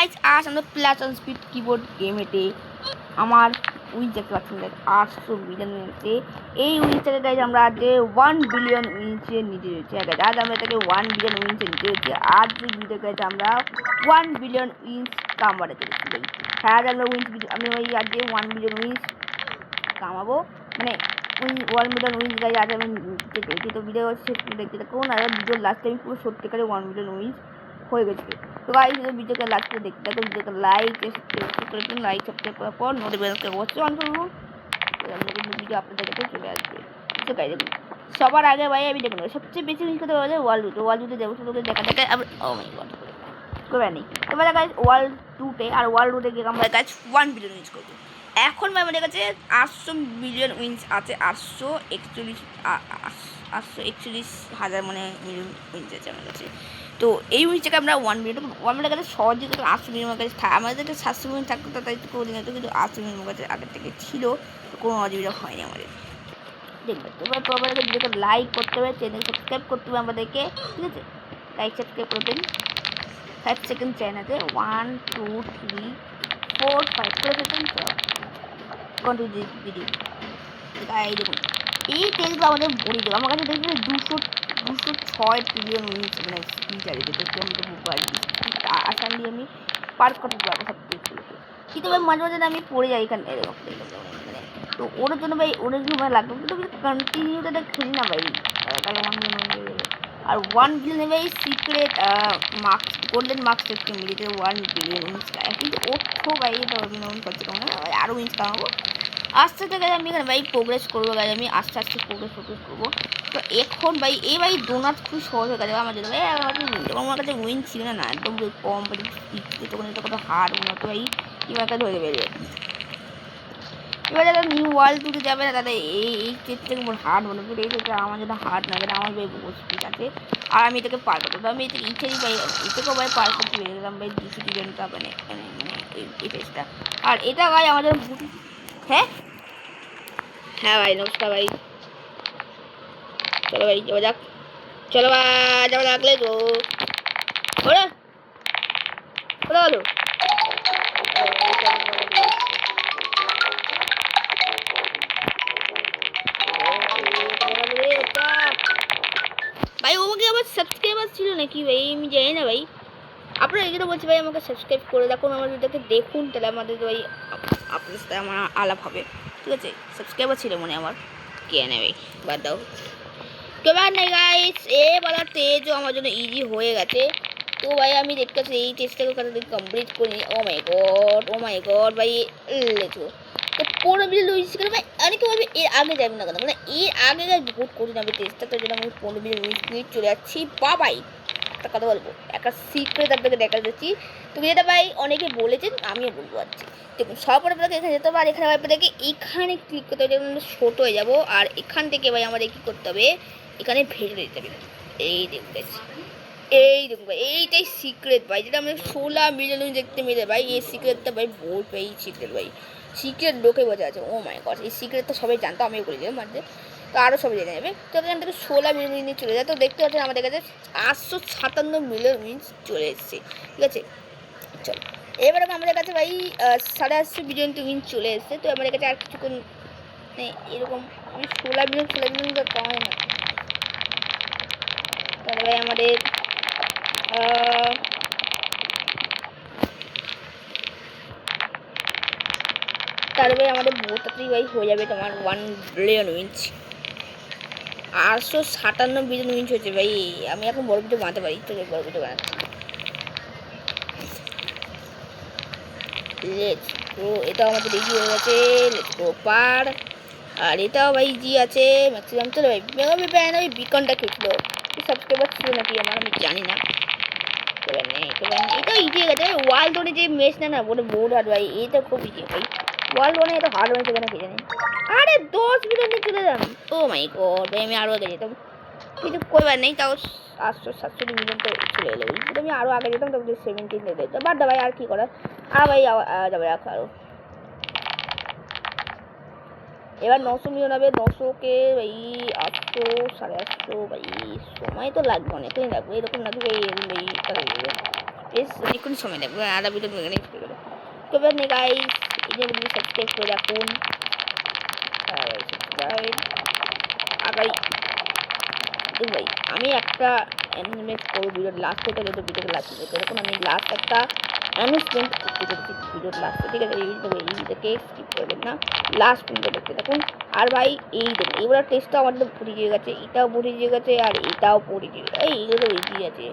Guys আজ আমরা plus on speed keyboard গেমেতে আমার উইন দেখতে পাচ্ছেন গাইজ 800 মিলিয়ন উইনসে এই উইনসটাকে গাইজ আমরা আজ 1 বিলিয়ন উইনসে নিতে হয়েছে গাইজ আজ আমরা এটাকে 1 বিলিয়ন উইনসে নিতে হয়েছে আজ যে ভিডিও গাইজ আমরা 1 বিলিয়ন উইনস কামাতে চলেছি গাইজ হ্যাঁ আজ আমরা উইনস আমি ওই আজকে 1 বিলিয়ন উইনস কামাবো মানে 1 মিলিয়ন উইনস গাইজ আজ আমি নিতে চলেছি তো ভিডিও শেষ দেখতে থাকুন আর ভিডিওর লাস্টে আমি পুরো সত্যিকারে 1 মিলিয়ন উইনস হয়ে গেছে। তো গাইস ভিডিওকে লাস্ট করে দেখতে থাকুন, ভিডিওকে লাইক করে দিন, লাইক সাবস্ক্রাইব করার পর নোটিফিকেশনকে অবশ্যই অন করুন, ভিডিও আপনাদের কাছে চলে আসবে। তো গাইস দেখুন সবার আগে ভাই আমি দেখুন সবচেয়ে বেশি লিঙ্ক করতে পারলে ওয়ার্ল্ড 2 যাবো শুধু দেখা দেখা ও মাই গড করে নেই। এবারে গাইস ওয়ার্ল্ড 2তে আর ওয়ার্ল্ড 2তে গিয়ে আমরা গাইস 1 বিলিয়ন উইন্স করবো। এখন ভাই আমাদের কাছে 800 মিলিয়ন উইন্স আছে, 841,000 মানে মিলিয়ন উইন্স আছে আমার কাছে। তো এই উইন্সটাকে আমরা 1 মিলিয়ন আমাদের কাছে সহজে 800 মিলিয়ন আমার কাছে আমাদের কাছে 700 মিলিয়ন থাকতো তাই তো করে দিন কিন্তু 800 মিলিয়ন আমার কাছে আগের থেকে ছিল, কোনো অসুবিধা হয়নি আমাদের। দেখবেন তো আমাদেরকে ভিডিওকে লাইক করতে হবে, চ্যানেল সাবস্ক্রাইব করতে হবে আমাদেরকে, ঠিক আছে? লাইক সাবস্ক্রাইব করে দিন। 5 সেকেন্ড চাই না যে 1 2 3 4 5 করে দেবেন। কন্টিনিউ ভিডিও এই দেখুন এই টেক্সটগুলো আমাদের বলে দেবো আমার কাছে দেখবেন 206 ট্রিলিয়ন উইন্স মানে স্পিচ আছে যেটা আমি তো বুক পারি আসানলি আমি পার করতে পারবো সব টেক্সটগুলোকে, কিন্তু ভাই মাঝে মাঝে আমি পড়ে যাই এখানে মানে তো ওর জন্য ভাই অনেক সময় লাগবে কিন্তু কন্টিনিউটা খেলি না ভাই তাহলে আর 1 বিলিয়ন ভাই সিক্রেট মার্কস গোল্ডেন মার্কস একটু মিলিতে 1 বিলিয়ন উইন্স কিন্তু ওঠো ভাই এটা অভিনন্দন করছে কেমন আরও উইন্স কামাবো আস্তে আস্তে গাইজ আমি এখানে ভাই প্রোগ্রেস করবো গাইজ আমি আস্তে আস্তে প্রোগ্রেস করবো। তো এখন ভাই এই ভাই ডোনাট খুব সহজ হয়ে গেছে আমার জন্য ভাই আমার কাছে উইন ছিল না একদম কম তখন এটা কত হার্ড মনে হতো ভাই এবার কাছে হয়ে যাবে। এবার যারা নিউ ওয়ার্ল্ড 2তে যাবে না তাহলে এই ক্ষেত্রে থেকে মোট হার্ড মনে করি এটা আমার জন্য হার্ড না কেন আমার ভাই স্পিড আছে আর আমি এটাকে পার করতে আমি এটাকে ইচ্ছেই ভাই এটাকেও ভাই পার করতে পেরে গেলাম ভাই 200 জনটা মানে এই ফেসটা আর এটা ভাই আমাদের হ্যাঁ হ্যাঁ ভাই নমস্কার ভাই চলো ভাই যাওয়া যাক চলো যাওয়া যাক লে গো ওরে ওরে বলো ভাই ওকে আবার সাবস্ক্রাইবার ছিল নাকি ভাই আমি জানি না ভাই আপনারা এই জন্য বলছি ভাই আমাকে সাবস্ক্রাইব করে দেখুন আমার ভিডিওটাকে দেখুন তাহলে আমাদের ভাই আপনার সাথে আমার আলাপ হবে, ঠিক আছে? সাবস্ক্রাইবার ছিল মনে আমার কে নেবে বাদ দাও কেবার নেই গাইস এবার তেজও আমার জন্য ইজি হয়ে গেছে। তো ভাই আমি দেখতে পাচ্ছি এই টেস্টটাকে কমপ্লিট করি। ও মাই গড ভাই লেছো তো 15 মিলিয়ন উইন্স করে ভাই অনেকে বলবে এর আগে যাবে না কেন মানে এর আগে ভোট করি না আমি টেস্টটা তো জন্য আমি 15 মিলিয়ন উইন্স চলে যাচ্ছি বাবাই। একটা কথা বলবো একটা সিক্রেট আপনাকে দেখা যাচ্ছি তুমি এটা ভাই অনেকে বলেছেন আমিও বলবো পারছি দেখুন সবার আপনাকে এখানে যেতে হবে আর এখানে আপনাকে এখানে ক্লিক করতে হবে যেমন ছোট হয়ে যাবো আর এখান থেকে ভাই আমাদের কী করতে হবে এখানে ভেজে দিতে হবে এই দেখুন ভাই এইটাই সিক্রেট ভাই যেটা আমরা 16 মিলিয়ন দেখতে মিলে ভাই এই সিক্রেটটা ভাই বহুত ভাই সিক্রেট ভাই সিক্রেট লোকে বোঝা আছে। ও মাই গড এই সিক্রেটটা সবাই জানতো আমিও করে দিলাম মাঝে তো আরও সবাই জেনে যাবে তো এখান থেকে 16 মিলিয়ন উইন্স চলে যায় তো দেখতে পাচ্ছেন আমাদের কাছে 857 মিলিয়ন উইন্স চলে এসেছে, ঠিক আছে? চলো এবারে আমাদের কাছে ভাই 850 মিলিয়ন উইন্স চলে এসেছে তো আমাদের কাছে আর কিছুক্ষণ মানে এরকম আমি 16 মিলিয়ন তো কম হয় না তাহলে ভাই আমাদের তারপরে আমাদের বহুতাতেই ভাই হয়ে যাবে তোমার 1 বিলিয়ন উইন্স 857 বিলিয়ন উইন্স হয়েছে ভাই আমি এখন বড় ভিডিও বানাতে পারি তো বড় ভিডিও বানাচ্ছি লেটস গো এটাও আমাদের ইজি হয়ে গেছে লেটস গো পার আর এটাও ভাই ইজি আছে ম্যাক্সিমাম চলো ভাই ব্যান ওই বিকনটা খেয়েছিল সাবস্ক্রাইবার ছিল নাকি আমার আমি জানি না এটা ইজি হয়ে গেছে ওয়ার্ল্ড ওয়ানে যে ম্যাচ না ওটা বহুত হার্ড ভাই এটা খুব ইজি ভাই ওয়ার্ল্ড ওয়ানে এত হার্ড হয়েছে কেন কি জানি আরে 10 মিলিয়ন চলে যান ও মাই গড ভাই আমি আরও আগে যেতাম কিছু করবার নেই তাও 800-700 মিলিয়ন তো চলে এলো কিন্তু আমি আরও আগে যেতাম তবে 17 দিয়ে দিতাম বাদ দা ভাই আর কী করার আর ভাই যাবে রাখো আরও এবার 900 মিলিয়ন হবে 900কে ভাই 800 850 ভাই সময় তো লাগবে অনেকটাই লাগবে এরকম লাগবে ভাই বেশ অনেকক্ষণ সময় লাগবে, আধা ভিডিও এখানে তবে নেই গাইস, এই যে সাবস্ক্রাইব করে রাখুন। আগাই ভাই আমি একটা অ্যানিমেট করবো ভিডিওর লাস্টে, তাহলে তো ভিডিওটা লাস্টে যেতে দেখুন আমি লাস্ট একটা অ্যানাউন্সমেন্ট করতে চলেছি ভিডিওর লাস্টে, ঠিক আছে? এই ভিডিওকে স্কিপ করবেন না, লাস্ট ভিডিও দেখতে দেখুন। আর ভাই এই দেখুন এইবার টেস্টটা আমাদের পড়ে গিয়ে গেছে, এটাও পড়ে গিয়ে গেছে আর এটাও পড়ে গিয়ে গেছে, এইগুলো তো ইজি আছে।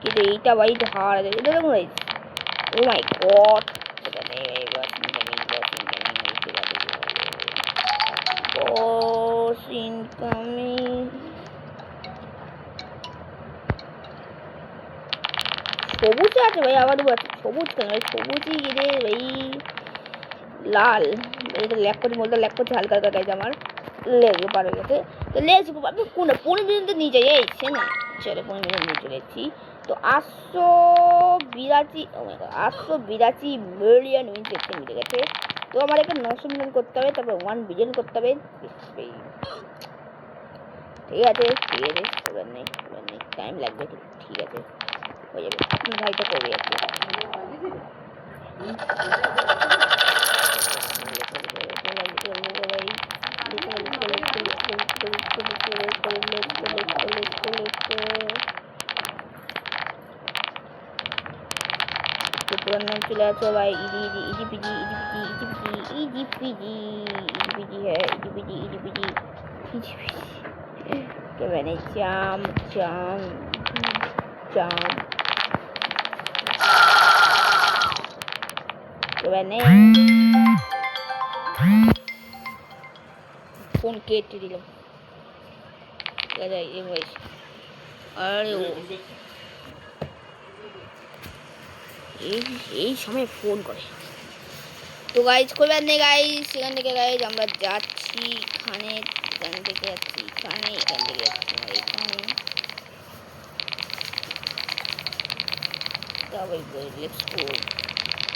কিন্তু এইটা ভাই হার আছে, এটা দেখুন ভাই, ও মাই গড, এটা নেই এবার বস ইনকামিং। সবুজ আছে ভাই, আবার সবুজ কেন ভাই? সবুজই রে ভাই, লাল এটা ল্যাক করছে, বলতে ল্যাক করছে হালকা হালকা গাইজ আমার লেগে পার হয়ে গেছে। তো লেগেছি আপনি কোন 15 মিনিট তো নিয়ে যাই সে না, চলে 15 মিনিট নিয়ে চলে এসেছি। তো 882 মিলিয়ন উইন্স দেখতে মিলে গেছে। তো আমার একটা 900 মিলিয়ন করতে হবে, তারপর 1 বিলিয়ন করতে হবে। ঠিক আছে এবার নেই টাইম লাগবে, ঠিক আছে হয়ে যাবে, আপনার ভাইটা করবে আর কি। পুরান নাম চলে আসো ভাই, ইজিপিজি হ্যাঁ, ইজিপিজি কে মানে চাম কে মানে ফোন কেটে দিলাম। আরে ও এই সময় ফোন করে। তো গাইজ করবেন নেই গাইজ, সেখান থেকে গাইজ আমরা যাচ্ছি এখানে, এখান থেকে যাচ্ছি এখানে, এখান থেকে যাচ্ছি এখানে। Let's go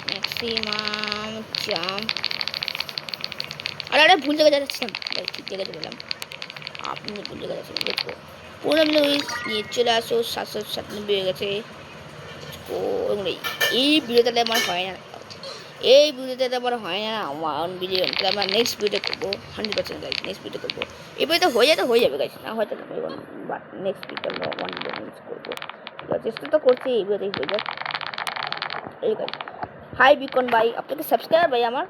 maximum jump. আরে ভুল জায়গায় যাচ্ছিলাম ভাই, ঠিক জায়গায় চলে আপনি ভুল জায়গায় যাচ্ছেন। দেখো 15 মিনিট নিয়ে চলে আসো, 797 হয়ে গেছে। ও এই ভিডিওটাতে আমার হয় না, এই ভিডিওটাতে আমার হয় না 1 বিলিয়ন, তাহলে আমরা নেক্সট ভিডিও করবো 100% গাইজ, নেক্সট ভিডিও করবো। এই ভিডিওটা হয়ে যাবে গাইজ, না হয়তো বাট নেক্সট ভিডিও আমরা 1 বিলিয়ন করবো। চেষ্টা তো করছি এই ভিডিওতেই হয়ে যাক। এই গাইজ হাই বিকন ভাই, আপনাকে সাবস্ক্রাইব ভাই আমার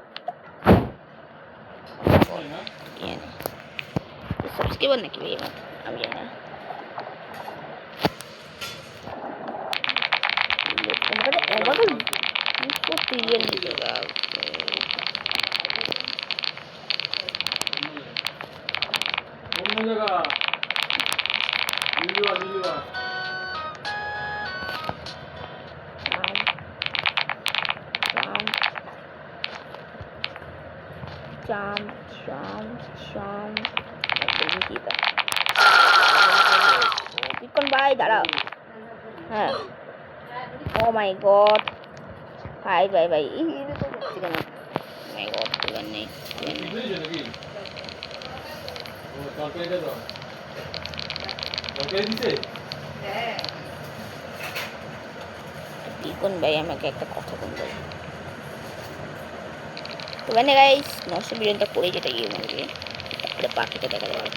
সাবস্ক্রাইবার নাকি ভাই আমার, আমি জানি না। বিকন ভাই দাঁড়াও, হ্যাঁ ও মাই গড ভাই কেন মাই গড, এবার নেই বিকন ভাই আমাকে একটা কথা বলবে। তো মানে গাইস 900 মিলিয়নটা করে যেটা গিয়ে মনে গিয়ে তারপরে বাকিটা দেখা যাবে।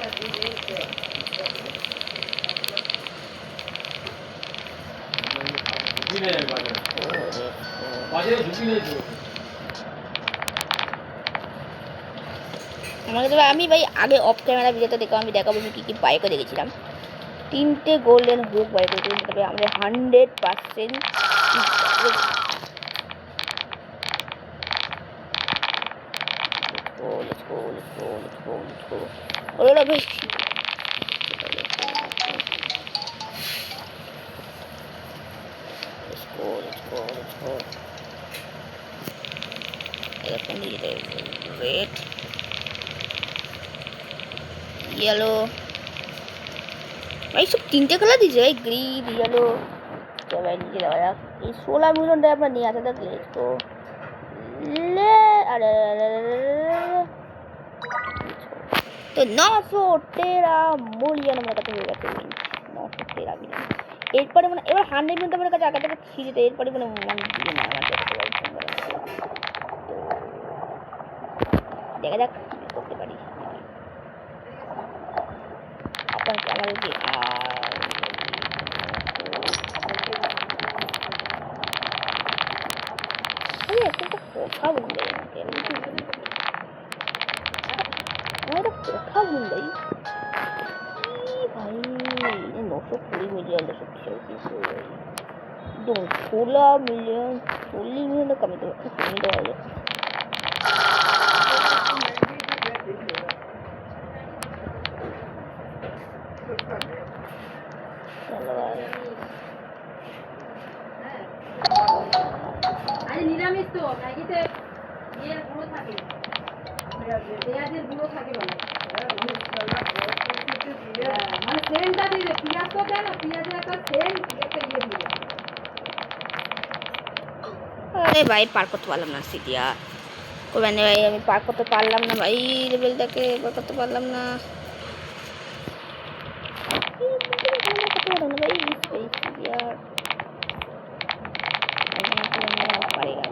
আমাকে তো আমি ভাই আগে অফ ক্যামেরা ভিডিওতে দেখো, আমি দেখাবো আমি কী কী বাই করে দেখেছিলাম। 3টে গোল্ডেন হুক বাই করে দিয়েছি, তবে আমাদের 100% ওরা বেশ রেড ইয়েলো ভাই, সব 3টে কালার দিয়েছে ভাই, গ্রিন ইয়েলো। ভাই নিচে দেওয়া যাক, এই 16 মিলিয়নটা আমরা নিয়ে আসা থাকলে তো আরে তো 913 মিলিয়ন আমার কাছে হয়ে গেছে। 913 মিলিয়ন। এরপরে মানে এবার 100 মিলিয়ন আমার কাছে আগে থেকে ছিল, তো এরপরে মানে 1 বিলিয়ন আমার কাছে দেখা যাক কি করতে পারি। আপনাকে আমার যে একটা কথা বললে আমাকে, আমার একটা কথা বললে ভাই 920 মিলিয়ন 16 মিলিয়ন 40 মিলিয়ন কমে তো কমে দেওয়া যায়। নিরামিষ তো ম্যাগিতে ইয়ের গুঁড়ো থাকে, পেঁয়াজের গুঁড়ো থাকে বলে, মানে সেন্টটা দিয়ে পেঁয়াজ তো দেয় না, পেঁয়াজের একটা সেন্ট একটা ইয়ে দিয়ে। আরে ভাই পার করতে পারলাম না সিটিয়া, মানে ভাই আমি পার করতে পারলাম না ভাই, লেভেলটাকে পার করতে পারলাম না ভাই। সিটিয়ার পারেগা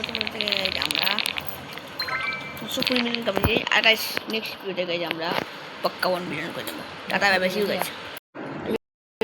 ঠিক আছে, আমরা 220 মিলিয়ন কমে যাই, আর গাইস নেক্সট ভিডিওতে গাইজ আমরা পাক্কা 1 বিলিয়ন করে দেবো। Ta ta, bye bye, see you guys.